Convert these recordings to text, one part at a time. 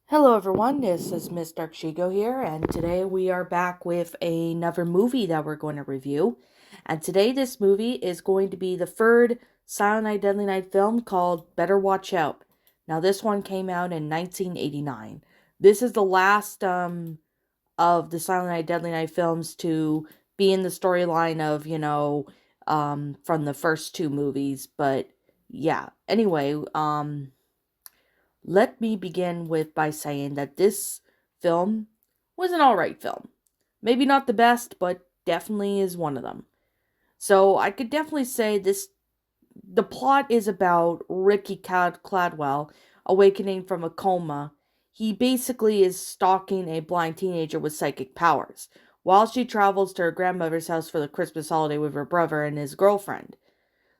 Hello everyone, this is Miss Dark Shigo here, and today we are back with another movie that we're going to review. And today this movie is going to be the third Silent Night Deadly Night film called Better Watch Out. Now this one came out in 1989. This is the last of the Silent Night Deadly Night films to be in the storyline of, from the first two movies, but yeah. Anyway, let me begin by saying that this film was an alright film. Maybe not the best, but definitely is one of them. So I could definitely say the plot is about Ricky Cladwell awakening from a coma. He basically is stalking a blind teenager with psychic powers while she travels to her grandmother's house for the Christmas holiday with her brother and his girlfriend.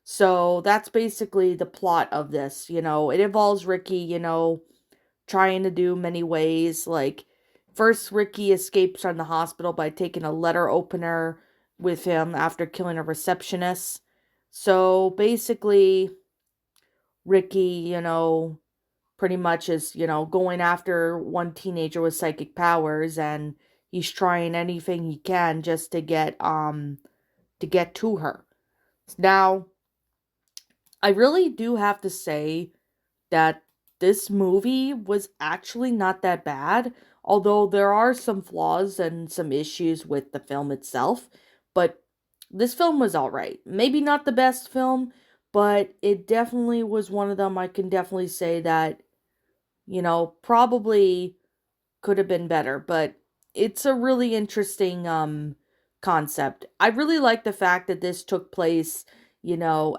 So that's basically the plot of this. It involves Ricky, trying to do many ways. Like, first, Ricky escapes from the hospital by taking a letter opener with him after killing a receptionist. So basically, Ricky, pretty much is, going after one teenager with psychic powers, and he's trying anything he can just to get to her. Now, I really do have to say that this movie was actually not that bad, although there are some flaws and some issues with the film itself. But this film was alright. Maybe not the best film, but it definitely was one of them I can definitely say that, probably could have been better. But it's a really interesting concept. I really like the fact that this took place,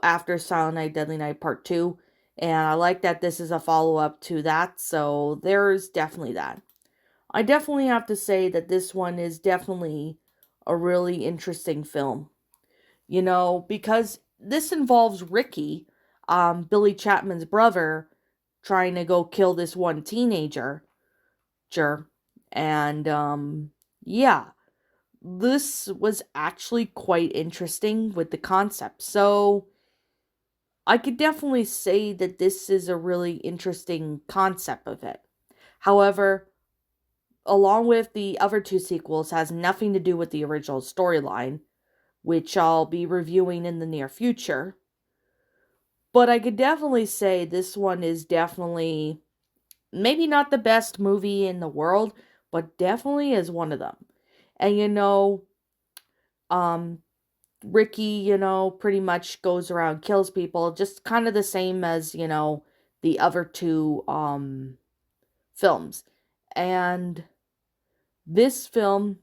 after Silent Night Deadly Night Part 2. And I like that this is a follow up to that, so there's definitely that. I definitely have to say that this one is definitely a really interesting film. Because this involves Ricky, Billy Chapman's brother, trying to go kill this one teenager. Sure. And yeah, this was actually quite interesting with the concept. So I could definitely say that this is a really interesting concept of it. However, along with the other two sequels, has nothing to do with the original storyline, which I'll be reviewing in the near future. But I could definitely say this one is definitely maybe not the best movie in the world, but definitely is one of them. And um Ricky, pretty much goes around kills people, just kind of the same as, the other two films. And this film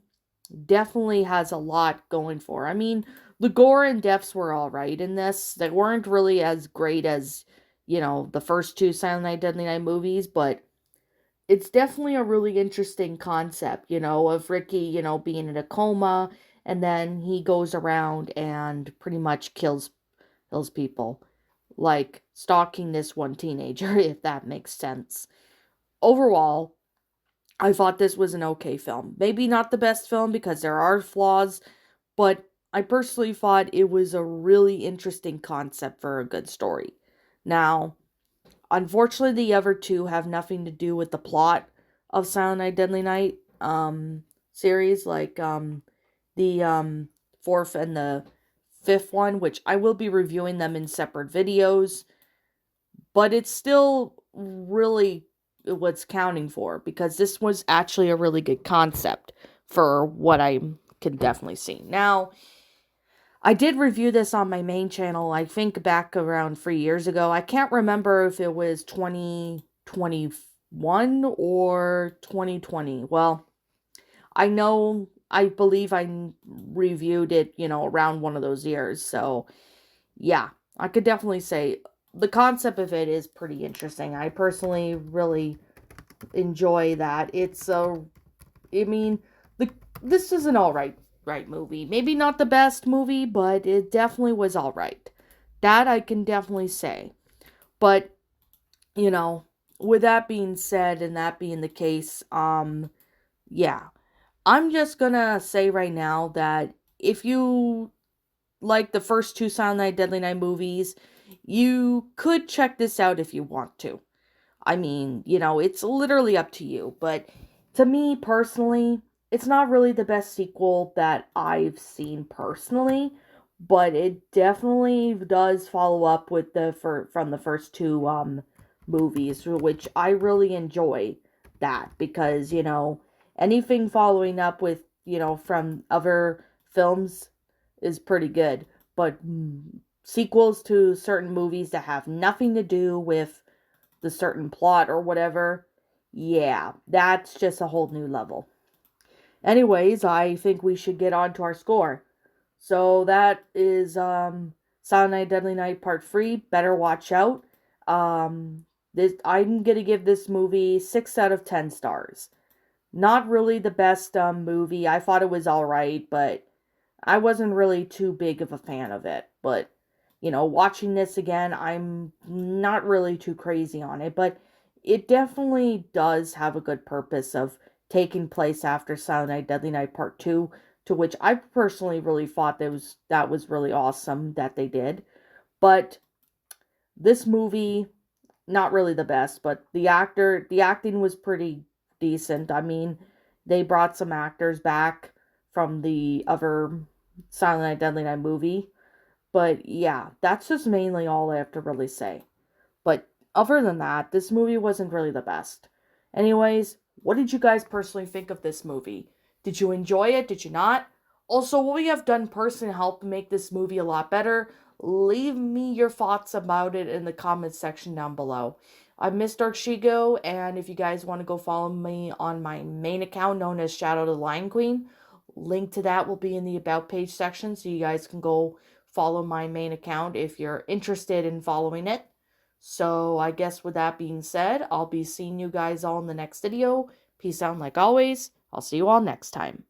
definitely has a lot going for. I mean, the gore and deaths were all right in this. They weren't really as great as, the first two Silent Night Deadly Night movies, but it's definitely a really interesting concept, of Ricky, being in a coma, and then he goes around and pretty much kills people, like stalking this one teenager, if that makes sense. Overall, I thought this was an okay film. Maybe not the best film because there are flaws, but I personally thought it was a really interesting concept for a good story. Now, unfortunately, the other two have nothing to do with the plot of Silent Night Deadly Night series, like the fourth and the fifth one, which I will be reviewing them in separate videos, but it's still really what's counting for because this was actually a really good concept for what I can definitely see. Now, I did review this on my main channel, I think back around 3 years ago. I can't remember if it was 2021 or 2020. Well, I believe I reviewed it, around one of those years. So, yeah, I could definitely say the concept of it is pretty interesting. I personally really enjoy that. I mean, the this is an right movie. Maybe not the best movie, but it definitely was all right. That I can definitely say. But, you know, with that being said and that being the case, yeah. I'm just gonna say right now that if you like the first two Silent Night Deadly Night movies, you could check this out if you want to. I mean, it's literally up to you. But to me personally, it's not really the best sequel that I've seen personally, but it definitely does follow up with from the first two movies, which I really enjoy that because, anything following up with, from other films is pretty good. But sequels to certain movies that have nothing to do with the certain plot or whatever, yeah, that's just a whole new level. Anyways, I think we should get on to our score. So that is Silent Night Deadly Night Part 3, Better Watch Out. This I'm gonna give this movie 6 out of 10 stars. Not really the best movie. I thought it was alright, but I wasn't really too big of a fan of it. But, watching this again, I'm not really too crazy on it. But it definitely does have a good purpose of taking place after Silent Night Deadly Night Part 2, to which I personally really thought that was really awesome that they did. But this movie, not really the best, but the acting was pretty decent. I mean, they brought some actors back from the other Silent Night Deadly Night movie. But yeah, that's just mainly all I have to really say. But other than that, this movie wasn't really the best. Anyways, what did you guys personally think of this movie? Did you enjoy it? Did you not? Also, what we have done personally to help make this movie a lot better, leave me your thoughts about it in the comments section down below. I'm Mr. Shigo, and if you guys want to go follow me on my main account known as Shadow the Lion Queen, link to that will be in the About page section, so you guys can go follow my main account if you're interested in following it. So I guess with that being said, I'll be seeing you guys all in the next video. Peace out, like always. I'll see you all next time.